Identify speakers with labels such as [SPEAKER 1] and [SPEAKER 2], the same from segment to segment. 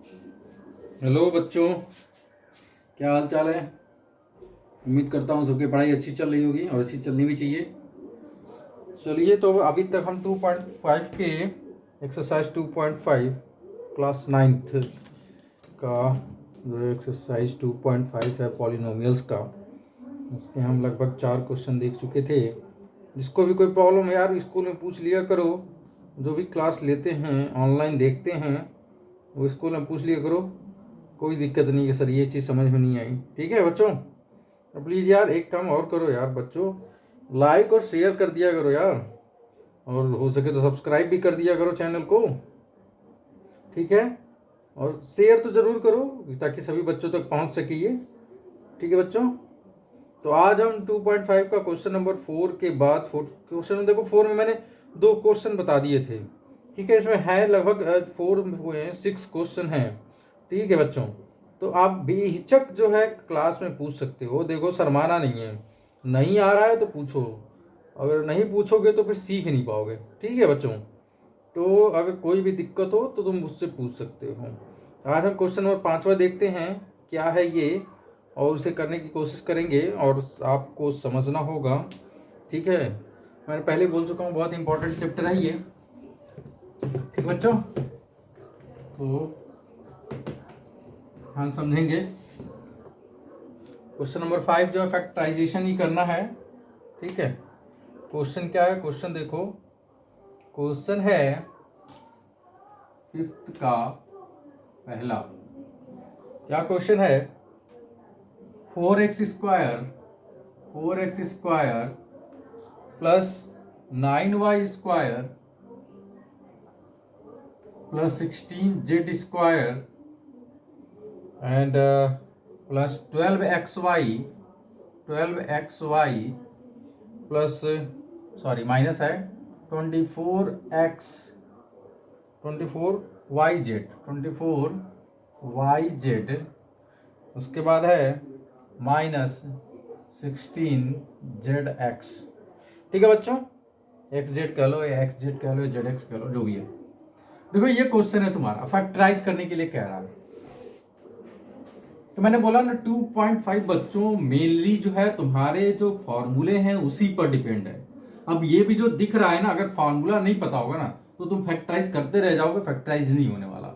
[SPEAKER 1] Hello बच्चों, क्या हाल चाल है। उम्मीद करता हूँ सबकी पढ़ाई अच्छी चल रही होगी और अच्छी चलनी भी चाहिए। चलिए, तो अभी तक हम 2.5 के एक्सरसाइज 2.5 क्लास 9th का जो एक्सरसाइज 2.5 है पॉलिनोमियल्स का, उसके हम लगभग 4 क्वेश्चन देख चुके थे। जिसको भी कोई प्रॉब्लम है यार, स्कूल में पूछ लिया करो। जो भी क्लास लेते हैं, ऑनलाइन देखते हैं, वो स्कूल में पूछ लिया करो। कोई दिक्कत नहीं है सर, ये चीज़ समझ में नहीं आई। ठीक है बच्चों, तो प्लीज़ यार एक काम और करो यार बच्चों, लाइक और शेयर कर दिया करो यार, और हो सके तो सब्सक्राइब भी कर दिया करो चैनल को। ठीक है, और शेयर तो ज़रूर करो ताकि सभी बच्चों तक पहुंच सके ये। ठीक है बच्चों, तो आज हम 2.5 का क्वेश्चन नंबर 4 के बाद क्वेश्चन देखो 4 में मैंने 2 क्वेश्चन बता दिए थे। ठीक है, इसमें है लगभग 4 हुए हैं, 6 क्वेश्चन हैं। ठीक है बच्चों, तो आप बेहिचक जो है क्लास में पूछ सकते हो। देखो, शर्माना नहीं है, नहीं आ रहा है तो पूछो, अगर नहीं पूछोगे तो फिर सीख नहीं पाओगे। ठीक है बच्चों, तो अगर कोई भी दिक्कत हो तो तुम मुझसे पूछ सकते हो। आज हम क्वेश्चन नंबर 5वां देखते हैं क्या है ये, और उसे करने की कोशिश करेंगे और आपको समझना होगा। ठीक है, मैंने पहले बोल चुका हूँ, बहुत इंपॉर्टेंट चैप्टर है ये। ठीक बच्चों, तो हम समझेंगे। क्वेश्चन नंबर 5 जो है फैक्टराइजेशन ही करना है। ठीक है, क्वेश्चन क्या है, क्वेश्चन देखो, क्वेश्चन है 5th का पहला। क्या क्वेश्चन है, 4x square plus 9y square plus 16z square and plus 12xy plus minus है 24yz, उसके बाद है माइनस 16zx। ठीक है बच्चों, xz कह लो या xz कह लो या zx कह लो, जो भी है। देखो, ये क्वेश्चन है तुम्हारा, फैक्टराइज करने के लिए कह रहा है। तो मैंने बोला ना 2.5 बच्चों मेनली जो है तुम्हारे जो फॉर्मूले हैं उसी पर डिपेंड है। अब ये भी जो दिख रहा है ना, अगर फॉर्मूला नहीं पता होगा ना तो तुम फैक्टराइज करते रह जाओगे, फैक्टराइज नहीं होने वाला।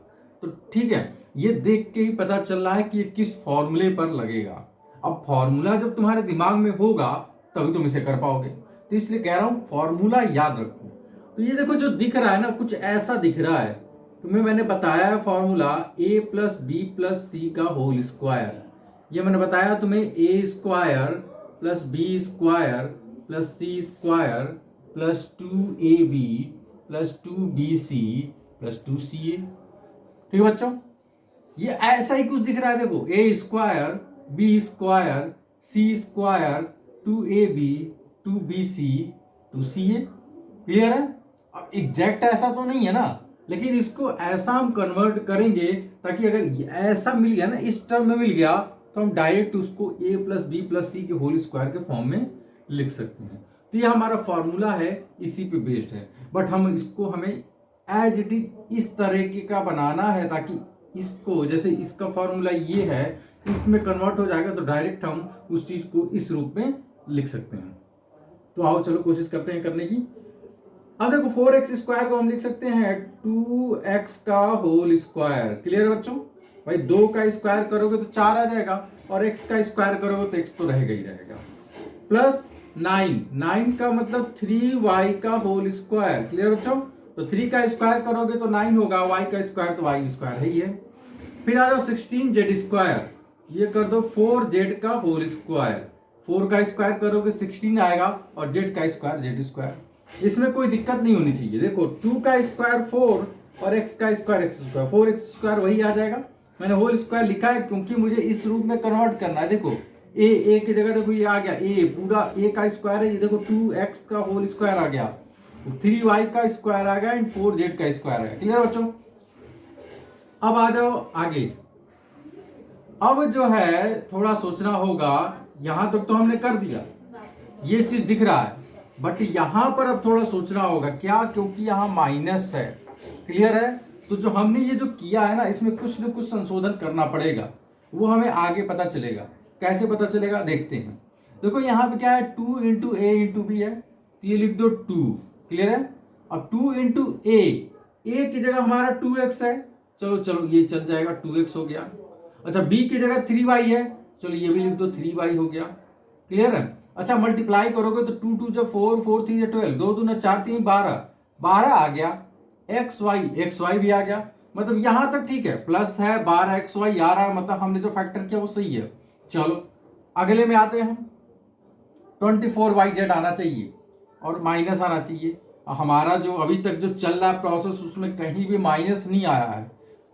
[SPEAKER 1] तो ठीक है, ये देख के ही पता चल रहा है कि ये किस फॉर्मूले पर लगेगा। अब फॉर्मूला जब तुम्हारे दिमाग में होगा तभी तुम इसे कर पाओगे, तो इसलिए कह रहा हूं फॉर्मूला याद रखो। तो ये देखो, जो दिख रहा है ना, कुछ ऐसा दिख रहा है। तुम्हें मैंने बताया है formula a plus B plus C का होल स्क्वायर। ये मैंने बताया तुम्हें, A square plus B square plus C square plus 2ab plus 2bc plus 2ca। ठीक है बच्चों, ये ऐसा ही कुछ दिख रहा है। देखो, A square B square C square 2ab 2bc 2ca। Clear है। अब एग्जैक्ट ऐसा तो नहीं है ना, लेकिन इसको ऐसा हम कन्वर्ट करेंगे ताकि अगर ऐसा मिल गया ना, इस टर्म में मिल गया, तो हम डायरेक्ट उसको a प्लस बी प्लस सी के होल स्क्वायर के फॉर्म में लिख सकते हैं। तो ये हमारा फॉर्मूला है, इसी पे बेस्ड है। बट हमें एज इट इज इस तरीके का बनाना है ताकि इसको, जैसे इसका फॉर्मूला ये है, इसमें कन्वर्ट हो जाएगा तो डायरेक्ट हम उस चीज को इस रूप में लिख सकते हैं। तो आओ चलो कोशिश करते हैं करने की। अब देखो, 4x स्क्वायर को हम लिख सकते हैं 2x का होल स्क्वायर। क्लियर है बच्चों। भाई 2 का स्क्वायर करोगे तो 4 आ जाएगा, और x का स्क्वायर करोगे तो x तो रहेगा ही रहेगा। प्लस 9 का मतलब 3y का होल स्क्वायर। क्लियर बच्चों। तो 3 का स्क्वायर करोगे तो 9 होगा, y का स्क्वायर तो y स्क्वायर है ही है। फिर आ जाओ 16z स्क्वायर, ये कर दो 4z का होल स्क्वायर। 4 का स्क्वायर करोगे 16 आएगा, और z का स्क्वायर z स्क्वायर। इसमें कोई दिक्कत नहीं होनी चाहिए। देखो, 2 का स्क्वायर 4 और x का square x square, 4x square वही आ जाएगा। मैंने होल स्क्वायर लिखा है क्योंकि मुझे इस रूप में कन्वर्ट करना है। देखो, a की जगह देखो ये आ गया, a पूरा a का स्क्वायर है, ये देखो 2x का होल स्क्वायर आ गया, तो 3y का स्क्वायर आ गया एंड 4z का स्क्वायर आ गया। क्लियर बच्चों। अब आ जाओ आगे। अब जो है थोड़ा सोचना होगा, यहां तक तो हमने कर दिया, ये चीज दिख रहा है, बट यहां पर अब थोड़ा सोचना होगा। क्या, क्योंकि यहां माइनस है। क्लियर है। तो जो हमने ये जो किया है ना, इसमें कुछ न कुछ संशोधन करना पड़ेगा, वो हमें आगे पता चलेगा। कैसे पता चलेगा देखते हैं। देखो यहाँ पे क्या है, 2 इंटू ए इंटू बी है, तो ये लिख दो 2। क्लियर है। अब 2 इंटू ए की जगह हमारा 2x है, चलो ये चल जाएगा, 2x हो गया। अच्छा बी की जगह 3y है, चलो ये भी लिख दो 3y हो गया। क्लियर है। अच्छा मल्टीप्लाई करोगे तो 2 2 जब 4 4 3 12, 2 2 4 3 12, 12 आ गया। xy भी आ गया, मतलब यहां तक ठीक है, प्लस है 12 xy आ रहा है, मतलब हमने जो फैक्टर किया वो सही है। चलो अगले में आते हैं हम। 24yz आना चाहिए और माइनस आना चाहिए। हमारा जो अभी तक जो चल रहा है प्रोसेस, उसमें कहीं भी माइनस नहीं आया है,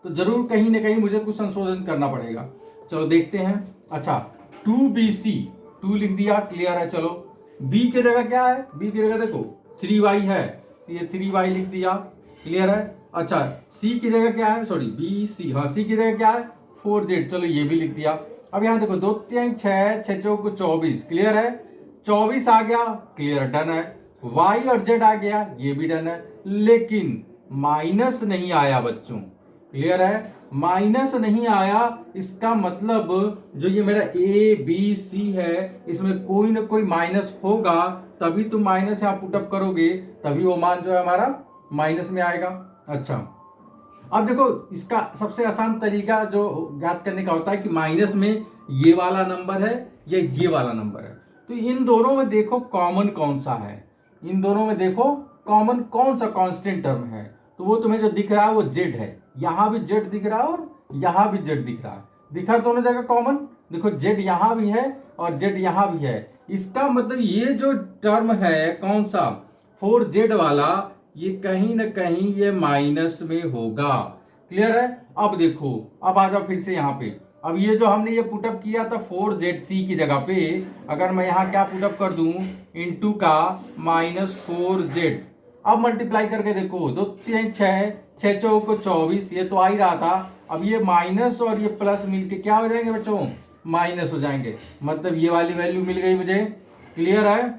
[SPEAKER 1] तो जरूर कहीं ना कहीं मुझे कुछ संशोधन करना पड़ेगा। चलो देखते हैं। अच्छा 2bc, 2 लिख दिया। क्लियर है। चलो b की जगह क्या है, b की जगह देखो 3y है, तो ये 3y लिख दिया। क्लियर है। अच्छा c की जगह क्या है, सॉरी bc, हाँ c की जगह क्या है 4z, चलो ये भी लिख दिया। अब यहाँ देखो 2 3 6 6 चौको 24। क्लियर है। 24 आ गया। क्लियर, डन है। y और z आ गया, ये भी डन है, लेकिन माइनस नहीं आया बच्चों। क्लियर है। माइनस नहीं आया, इसका मतलब जो ये मेरा ए बी सी है, इसमें कोई ना कोई माइनस होगा, तभी तुम माइनस यहाँ पुटअप करोगे, तभी वो मान जो है हमारा माइनस में आएगा। अच्छा अब देखो, इसका सबसे आसान तरीका जो ज्ञात करने का होता है कि माइनस में ये वाला नंबर है या ये वाला नंबर है, तो इन दोनों में देखो कॉमन कौन सा है, इन दोनों में देखो कॉमन कौन सा कांस्टेंट टर्म है, तो वो तुम्हें जो दिख रहा है वो z है। यहां भी z दिख रहा है और यहां भी z दिख रहा है, दिखा दोनों जगह कॉमन। देखो z यहां भी है और z यहां भी है, इसका मतलब ये जो टर्म है कौन सा 4z वाला, ये कहीं ना कहीं ये माइनस में होगा। क्लियर है। अब देखो, अब आ जाओ फिर से यहाँ पे। अब ये जो हमने ये पुटअप किया था 4zc की जगह पे, अगर मैं यहाँ क्या पुटअप कर दूं, इंटू का -4z। अब मल्टीप्लाई करके देखो, 2 3 6 6 चौको 24, ये तो आ ही रहा था। अब ये माइनस और ये प्लस मिलके क्या हो जाएंगे बच्चों, माइनस हो जाएंगे, मतलब ये वाली वैल्यू मिल गई मुझे। क्लियर है।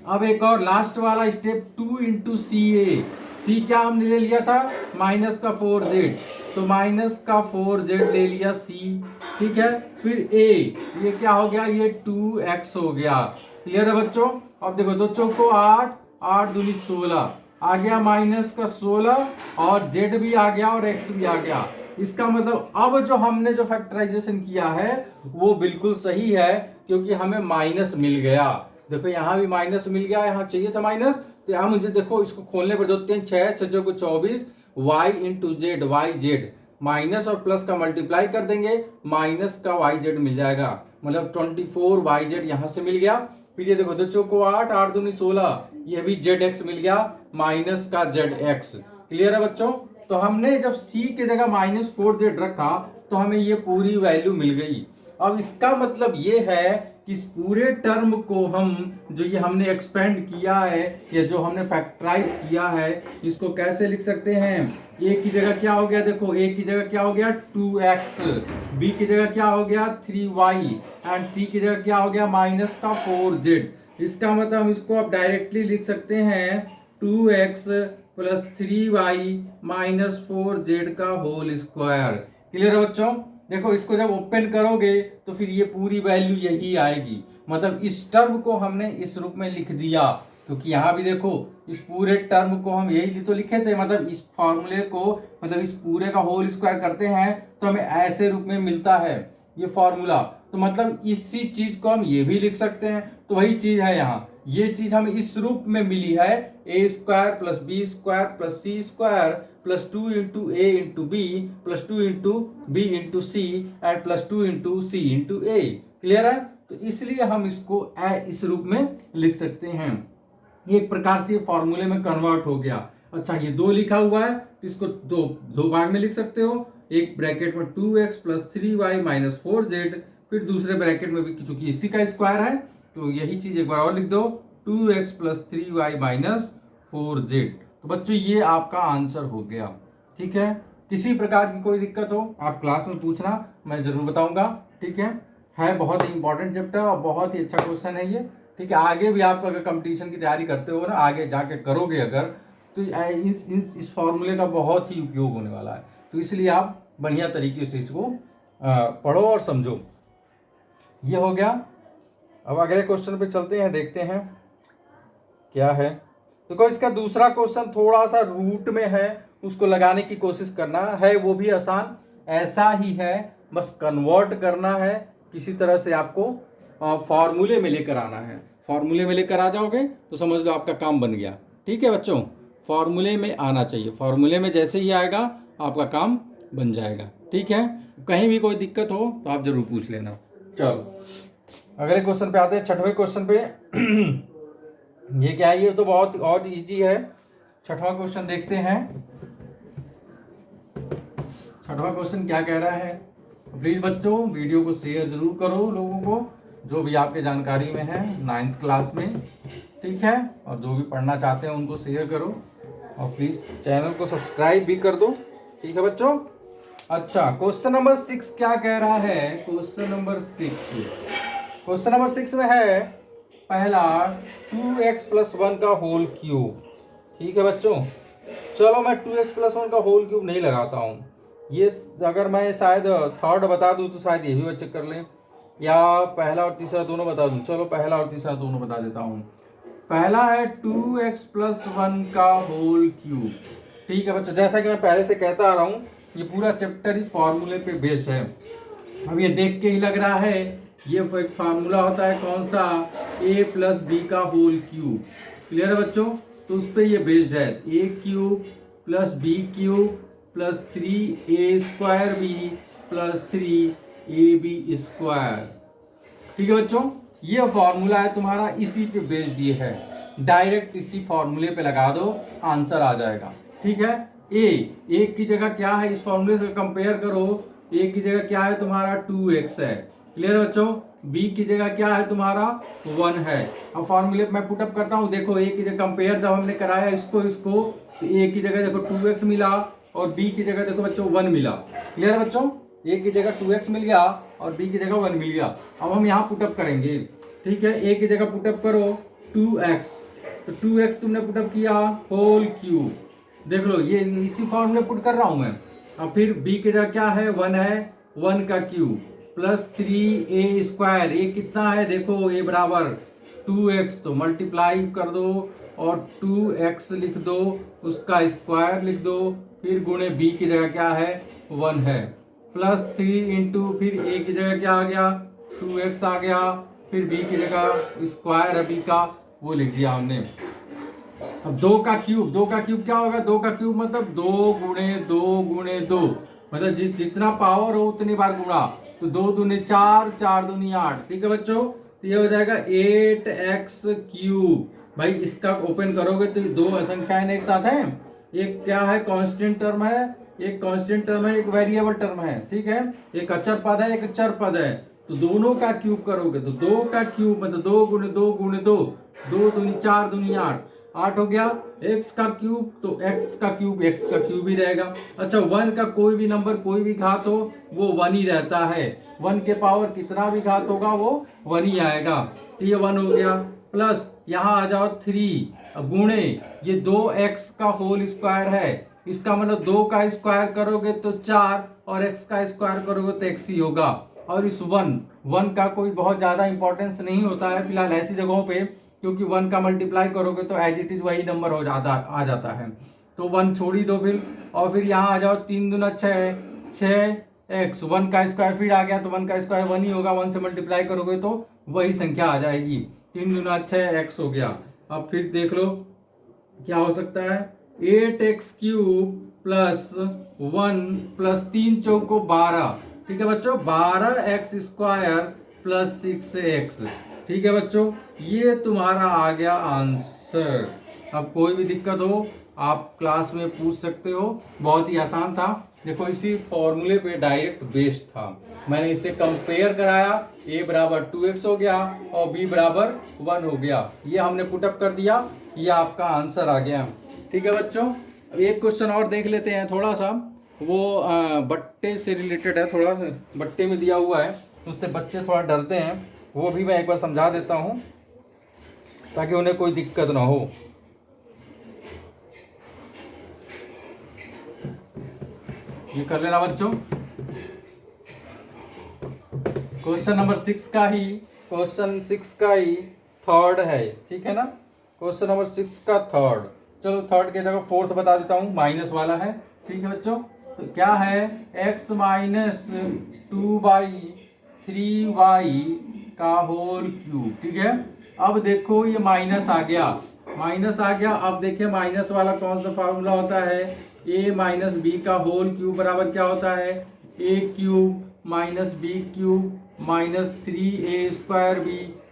[SPEAKER 1] अब एक और लास्ट वाला स्टेप, 2 इंटू सी ए, सी क्या हमने ले लिया था माइनस का 4z, तो माइनस का 4z ले लिया सी। ठीक है। फिर ए, ये क्या हो गया, ये 2x हो गया। क्लियर है बच्चों। अब देखो 2 चौको 8, 8 दूनी 16 आ गया, माइनस का 16, और z भी आ गया और x भी आ गया। इसका मतलब अब जो हमने जो फैक्टराइजेशन किया है वो बिल्कुल सही है, क्योंकि हमें माइनस मिल गया। देखो यहाँ भी माइनस मिल गया, यहाँ चाहिए था माइनस, तो यहाँ मुझे देखो इसको खोलने पर 2 3 6 6 को 24, y into Z, Y Z, minus और प्लस का मल्टीप्लाई कर देंगे, माइनस का वाई जेड मिल जाएगा, मतलब 24 वाई जेड यहाँ से मिल गया। फिर ये देखो 2 चौको 8, 8 दूनी 16, ये भी जेड एक्स मिल गया, माइनस का जेड एक्स। क्लियर है बच्चों। तो हमने जब c की जगह -4z रखा तो हमें ये पूरी वैल्यू मिल गई। अब इसका मतलब ये है कि इस पूरे टर्म को हम जो ये हमने एक्सपेंड किया है या जो हमने फैक्टराइज किया है, इसको कैसे लिख सकते हैं, a की जगह क्या हो गया, देखो a की जगह क्या हो गया 2x, b की जगह क्या हो गया 3y, एंड c की जगह क्या हो गया माइनस का 4z। इसका मतलब हम इसको अब डायरेक्टली लिख सकते हैं 2x plus 3y minus 4z का होल स्क्वायर। क्लियर है बच्चों। देखो इसको जब ओपन करोगे तो फिर ये पूरी वैल्यू यही आएगी, मतलब इस टर्म को हमने इस रूप में लिख दिया, क्योंकि यहाँ भी देखो इस पूरे टर्म को हम यही तो लिखे थे, मतलब इस फॉर्मूले को, मतलब इस पूरे का होल स्क्वायर करते हैं तो हमें ऐसे रूप में मिलता है ये फॉर्मूला, तो मतलब इसी चीज को हम ये भी लिख सकते हैं। तो वही चीज है यहाँ, ये चीज हमें इस रूप में मिली है, a square plus B square plus C square plus 2 into A into B plus 2 into B into C and plus 2 into C into A. Clear है। तो इसलिए हम इसको इस रूप में लिख सकते हैं, एक प्रकार से फॉर्मूले में कन्वर्ट हो गया। अच्छा ये 2 लिखा हुआ है तो इसको दो भाग में लिख सकते हो, एक ब्रैकेट में 2x plus 3y minus 4z, फिर दूसरे ब्रैकेट में भी चूंकि इसी का स्क्वायर है तो यही चीज एक बार और लिख दो 2x plus 3y minus 4z। तो बच्चों ये आपका आंसर हो गया। ठीक है। किसी प्रकार की कोई दिक्कत हो आप क्लास में पूछना, मैं जरूर बताऊंगा। ठीक है बहुत ही इंपॉर्टेंट चैप्टर और बहुत ही अच्छा क्वेश्चन है ये। ठीक है। आगे भी आप अगर कंपटीशन की तैयारी करते हो ना, आगे जाके करोगे अगर, तो इस फॉर्मूले का बहुत ही उपयोग होने वाला है, तो इसलिए आप बढ़िया तरीके से इसको पढ़ो और समझो। ये हो गया। अब अगले क्वेश्चन पे चलते हैं, देखते हैं क्या है। देखो इसका दूसरा क्वेश्चन थोड़ा सा रूट में है, उसको लगाने की कोशिश करना है, वो भी आसान ऐसा ही है, बस कन्वर्ट करना है किसी तरह से, आपको फॉर्मूले में लेकर आना है। फॉर्मूले में लेकर आ जाओगे तो समझ लो आपका काम बन गया। ठीक है बच्चों, फॉर्मूले में आना चाहिए, फॉर्मूले में जैसे ही आएगा आपका काम बन जाएगा। ठीक है, कहीं भी कोई दिक्कत हो तो आप जरूर पूछ लेना। चलो अगले क्वेश्चन पे आते हैं, छठवें क्वेश्चन पे। ये क्या है, ये तो बहुत और इजी है। छठवां क्वेश्चन देखते हैं। छठवां क्वेश्चन क्या कह रहा है। प्लीज बच्चों वीडियो को शेयर जरूर करो लोगों को, जो भी आपके जानकारी में है 9th क्लास में। ठीक है, और जो भी पढ़ना चाहते हैं उनको शेयर करो, और प्लीज चैनल को सब्सक्राइब भी कर दो। ठीक है बच्चों। अच्छा, क्वेश्चन नंबर 6 क्या कह रहा है। क्वेश्चन नंबर 6 में है पहला 2x+1 का होल क्यूब। ठीक है बच्चों, चलो मैं 2x+1 का होल क्यूब नहीं लगाता हूँ। ये अगर मैं शायद थर्ड बता दूँ तो शायद ये भी चेक कर लें, या पहला और तीसरा दोनों बता दूँ। चलो पहला और तीसरा दोनों बता देता हूँ। पहला है 2x+1 का होल क्यूब। ठीक है बच्चों, जैसा कि मैं पहले से कहता आ रहा हूँ, ये पूरा चैप्टर ही फॉर्मूले पे बेस्ड है। अब ये देख के ही लग रहा है, ये एक फार्मूला होता है कौन सा, a+b का होल क्यूब। क्लियर है बच्चों, तो उस पर ये बेस्ड है। a³ + b³ + 3a²b + 3ab²। ठीक है बच्चों, ये फॉर्मूला है तुम्हारा, इसी पे बेस्ड ये है। डायरेक्ट इसी फॉर्मूले पे लगा दो, आंसर आ जाएगा। ठीक है, a की जगह क्या है, इस फॉर्मूले से कंपेयर करो। a की जगह क्या है तुम्हारा, 2x है। क्लियर है बच्चों। b की जगह क्या है तुम्हारा, 1 है। अब फॉर्मूले मैं पुटअप करता हूँ, देखो a की जगह कंपेयर जब हमने कराया इसको तो a की जगह देखो 2x मिला, और b की जगह देखो बच्चों 1 मिला। क्लियर है बच्चों, a की जगह 2x मिल गया और b की जगह 1 मिल गया। अब हम यहाँ पुटअप करेंगे। ठीक है, a की जगह पुटअप करो 2x, तो 2x तुमने पुटअप किया होल क्यूब। देख लो ये इसी फॉर्मूले पुट कर रहा हूँ मैं। अब फिर b की जगह क्या है, 1 है, 1 का क्यूब + 3a²। ये कितना है, देखो a बराबर 2x, तो मल्टीप्लाई कर दो और 2x लिख दो, उसका स्क्वायर लिख दो, फिर गुणे b की जगह क्या है, 1 है, +3 इंटू फिर a की जगह क्या आ गया, 2x आ गया, फिर b की जगह स्क्वायर है b का, वो लिख दिया हमने। अब 2 का क्यूब क्या होगा, 2 का क्यूब मतलब 2 × 2 × 2, मतलब जितना पावर हो उतनी बार गुणा, तो 2 दूनी 4, 4 दूनी 8। ठीक है बच्चों, तो ये हो जाएगा 8x³ भाई इसका ओपन करोगे तो दो संख्याएं एक साथ हैं, एक क्या है कांस्टेंट टर्म है, एक कांस्टेंट टर्म है, एक वेरिएबल टर्म है। ठीक है, एक अचर पद है, एक चर पद है, तो दोनों का क्यूब करोगे तो 2 का क्यूब मतलब 2 × 2 × 2, 2 दूनी 4 दूनी 8 हो गया। x का क्यूब तो x का क्यूब ही रहेगा। अच्छा, 1 का कोई भी नंबर कोई भी घात हो वो 1 ही रहता है, 1 के पावर कितना भी घात होगा वो 1 ही आएगा। तो ये 1 हो गया, प्लस यहाँ आ जाओ 3 गुणे ये 2x का होल स्क्वायर है, इसका मतलब 2 का स्क्वायर करोगे तो 4 और x का स्क्वायर करोगे तो x ही होगा। और इस 1 का कोई बहुत ज्यादा इंपॉर्टेंस नहीं होता है फिलहाल ऐसी जगहों पे, क्योंकि 1 का मल्टीप्लाई करोगे तो एज इट इज वही नंबर आ जाता है, तो 1 छोड़ ही दो फिर। और फिर यहाँ आ जाओ 3 दूना 6x, 1 का स्क्वायर फिर आ गया तो 1 का स्क्वायर 1 ही होगा, 1 से मल्टीप्लाई करोगे तो वही संख्या आ जाएगी, 3 दूना 6x हो गया। अब फिर देख लो क्या हो सकता है, 8x³ + 1 + 3 चौको 12। ठीक है बच्चों, 12x² + 6x। ठीक है बच्चों, ये तुम्हारा आ गया आंसर। अब कोई भी दिक्कत हो आप क्लास में पूछ सकते हो, बहुत ही आसान था। देखो इसी फॉर्मूले पे डायरेक्ट बेस्ड था, मैंने इसे कंपेयर कराया, a बराबर 2x हो गया और b बराबर 1 हो गया, ये हमने पुटअप कर दिया, ये आपका आंसर आ गया। ठीक है बच्चों, एक क्वेश्चन और देख लेते हैं थोड़ा सा, वो बट्टे से रिलेटेड है, थोड़ा बट्टे में दिया हुआ है उससे बच्चे थोड़ा डरते हैं, वो भी मैं एक बार समझा देता हूं ताकि उन्हें कोई दिक्कत ना हो। ये कर लेना बच्चों। क्वेश्चन नंबर 6 का ही थर्ड है, ठीक है ना। क्वेश्चन नंबर 6 का थर्ड, चलो थर्ड की जगह फोर्थ बता देता हूँ, माइनस वाला है, ठीक है बच्चों। तो क्या है, x माइनस 2/3y का होल क्यूब, ठीक है। अब देखो ये माइनस आ गया, अब देखिए माइनस वाला कौन सा फार्मूला होता है, a माइनस बी का होल क्यूब बराबर क्या होता है, a cube minus B cube minus 3a² b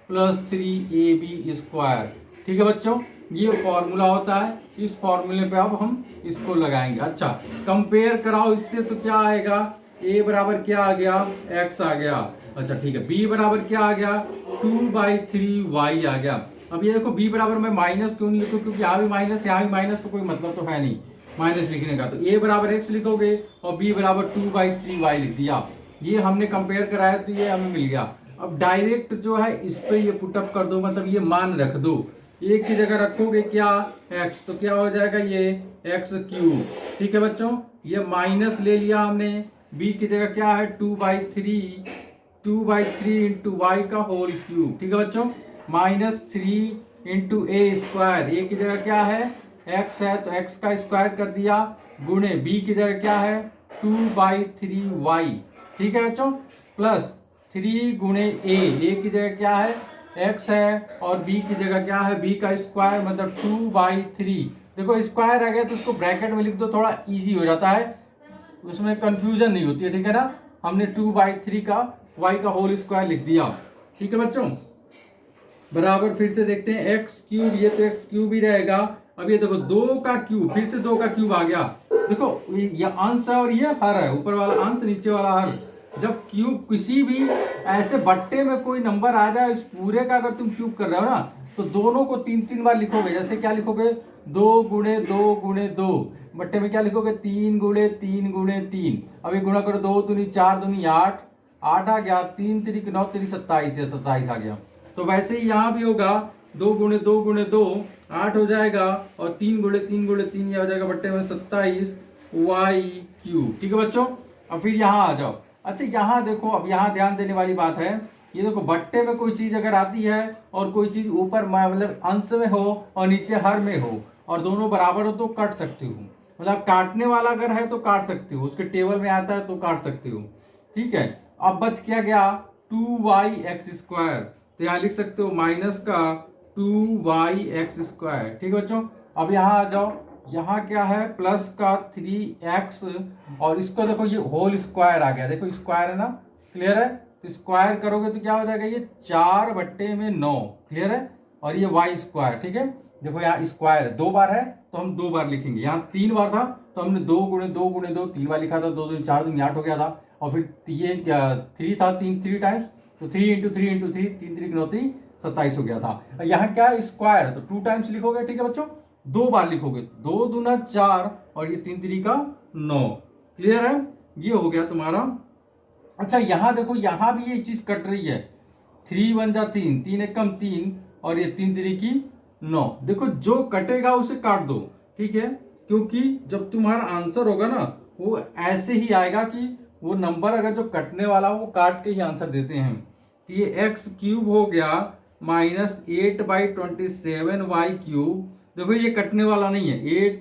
[SPEAKER 1] plus 3ab square, ठीक है बच्चों। ये फॉर्मूला होता है, इस फॉर्मूले पे अब हम इसको लगाएंगे। अच्छा कंपेयर कराओ इससे, तो क्या आएगा, a बराबर क्या आ गया, x आ गया। अच्छा ठीक है, b बराबर क्या आ गया, 2/3y आ गया। अब ये देखो b बराबर मैं माइनस क्यों नहीं लिखूं, क्योंकि यहाँ भी माइनस यहाँ भी माइनस, तो कोई मतलब तो है नहीं माइनस लिखने का। तो a बराबर x लिखोगे और b बराबर 2/3y लिख दिया। ये हमने कंपेयर कराया तो ये हमें मिल गया। अब डायरेक्ट जो है इस पे ये पुटअप कर दो, मतलब ये मान रख दो, एक की जगह रखोगे क्या, x, तो क्या हो जाएगा ये x क्यूब, ठीक है बच्चों। ये माइनस ले लिया हमने, b की जगह क्या है 2/3 इंटू वाई का होल क्यूब, ठीक है बच्चों। माइनस 3 इंटू ए स्क्वायर, ए की जगह क्या है x है तो x का स्क्वायर कर दिया, गुणे b की जगह क्या है 2/3y, ठीक है बच्चों, प्लस 3 गुणे ए की जगह क्या है x है और b की जगह क्या है b का स्क्वायर, मतलब 2/3। देखो स्क्वायर आ गया तो उसको ब्रैकेट में लिख दो, थोड़ा इजी हो जाता है, उसमें कंफ्यूजन नहीं होती है, ठीक है ना। हमने 2/3 का y का होल स्क्वायर लिख दिया, ठीक है बच्चों। बराबर फिर से देखते हैं x क्यूब, ये तो x क्यूब ही रहेगा। अब ये देखो 2 का क्यूब, फिर से 2 का क्यूब आ गया। देखो ये अंश है और ये हर है, ऊपर वाला अंश नीचे वाला हर। जब क्यूब किसी भी ऐसे बट्टे में कोई नंबर आ जाए, इस पूरे का अगर तुम क्यूब कर रहे हो ना, तो दोनों को 3 बार लिखोगे। जैसे क्या लिखोगे, 2 गुणे 2 गुणे 2, बट्टे में क्या लिखोगे 3 गुणे 3 गुणे 3। अब ये गुणा करो, 2 दूनी 4 दूनी 8, 8 आ गया, 3 3 9 3 27 है, 27 आ गया। तो वैसे ही यहाँ भी होगा, 2 गुणे 2 गुणे 2 8 हो जाएगा, और 3 गुणे 3 गुणे 3 ये हो जाएगा बट्टे में 27 वाई क्यूब, ठीक है बच्चों। अब फिर यहाँ आ जाओ। अच्छा यहाँ देखो, अब यहाँ ध्यान देने वाली बात है, ये देखो बट्टे में कोई चीज अगर आती है और कोई चीज ऊपर मतलब अंश में हो और नीचे हर में हो और दोनों बराबर हो तो काट सकती हो, मतलब काटने वाला अगर है तो काट सकती हो, उसके टेबल में आता है तो काट सकती हो, ठीक है। अब बच क्या गया 2y(x²), तो यहाँ लिख सकते हो माइनस का 2y(x²), ठीक है बच्चों। अब यहाँ आ जाओ, यहाँ क्या है प्लस का 3x, और इसको देखो ये होल स्क्वायर आ गया, देखो स्क्वायर है ना, क्लियर है। तो स्क्वायर करोगे तो क्या हो जाएगा, ये 4/9, क्लियर है, और ये y², ठीक है। देखो यहाँ स्क्वायर 2 बार है तो हम 2 बार लिखेंगे, यहाँ 3 बार था तो हमने 2 गुणे 2 गुणे 2 3 बार लिखा था, 2 दूनी 4 दूनी 8 हो गया था, और फिर ये 3 था 3 टाइम्स, तो 3 इंटू 3 इंटू 3 3 3 9 27 हो गया था। यहाँ क्या है स्क्वायर, तो 2 टाइम्स लिखोगे, ठीक है बच्चों, 2 बार लिखोगे, 2 दूना 4 और ये 3 3 का 9, क्लियर है, ये हो गया तुम्हारा। अच्छा यहाँ देखो, यहाँ भी ये चीज कट रही है, 3 1 जा 3, 3 1 कम 3, और ये 3 3 की 9। देखो जो कटेगा उसे काट दो, ठीक है, क्योंकि जब तुम्हारा आंसर होगा ना वो ऐसे ही आएगा कि वो नंबर अगर जो कटने वाला हो वो काट के ही आंसर देते हैं। तो ये x³ हो गया माइनस 8/27y³। देखो ये कटने वाला नहीं है, 8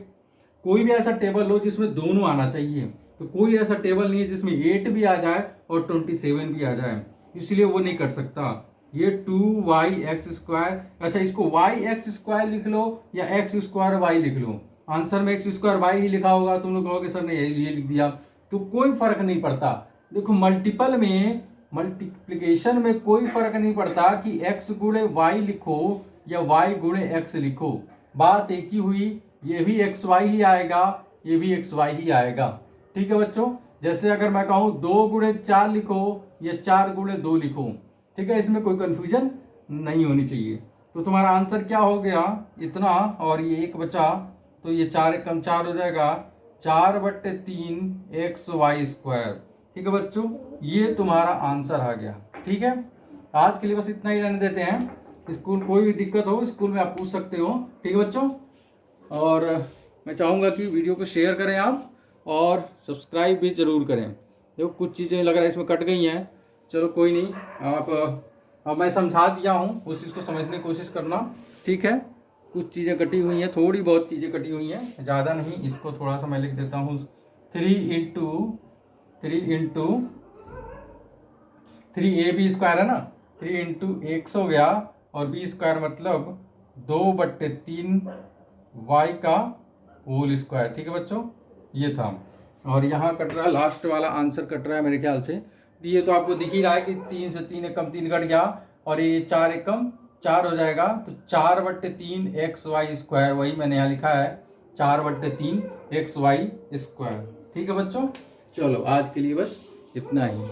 [SPEAKER 1] कोई भी ऐसा टेबल लो जिसमें दोनों आना चाहिए, तो कोई ऐसा टेबल नहीं है जिसमें 8 भी आ जाए और 27 भी आ जाए, इसलिए वो नहीं कर सकता। ये 2y(x²), अच्छा इसको y(x²) लिख लो या x² लिख लो, आंसर में x² ही लिखा होगा, तुम लोग कहोगे सर ने ये लिख दिया, तो कोई फर्क नहीं पड़ता। देखो मल्टीपल में, मल्टीप्लिकेशन में कोई फर्क नहीं पड़ता कि x गुणे y लिखो या y गुणे x लिखो, बात एक ही हुई, ये भी xy ही आएगा, ये भी xy ही आएगा, ठीक है बच्चों। जैसे अगर मैं कहूँ 2 गुणे 4 लिखो या 4 गुणे 2 लिखो, ठीक है, इसमें कोई कंफ्यूजन नहीं होनी चाहिए। तो तुम्हारा आंसर क्या हो गया इतना, और ये 1 बचा, तो ये 4 1 कम 4 हो जाएगा, 4/3 xy², ठीक है बच्चों, ये तुम्हारा आंसर आ गया, ठीक है। आज के लिए बस इतना ही रहने देते हैं, स्कूल कोई भी दिक्कत हो स्कूल में आप पूछ सकते हो, ठीक है बच्चों। और मैं चाहूँगा कि वीडियो को शेयर करें आप, और सब्सक्राइब भी ज़रूर करें। देखो कुछ चीज़ें लग रहा है इसमें कट गई हैं, चलो कोई नहीं, आप अब मैं समझा दिया हूँ, उस चीज़ को समझने की कोशिश करना, ठीक है। कुछ चीज़ें कटी हुई हैं, थोड़ी बहुत चीज़ें कटी हुई हैं, ज़्यादा नहीं। इसको थोड़ा सा मैं लिख देता हूँ, 3 स्क्वायर है ना, 3 हो गया, और बी स्क्वायर मतलब 2/3 वाई का होल स्क्वायर, ठीक है बच्चों, ये था। और यहाँ कट रहा है, लास्ट वाला आंसर कट रहा है मेरे ख्याल से। ये तो आपको दिख ही रहा है कि 3 से 3 एकम 3 कट गया, और ये 4 एकम 4 हो जाएगा, तो 4/3 XY स्क्वायर, वही मैंने यहाँ लिखा है, 4/3 XY स्क्वायर, ठीक है बच्चों। चलो आज के लिए बस इतना ही।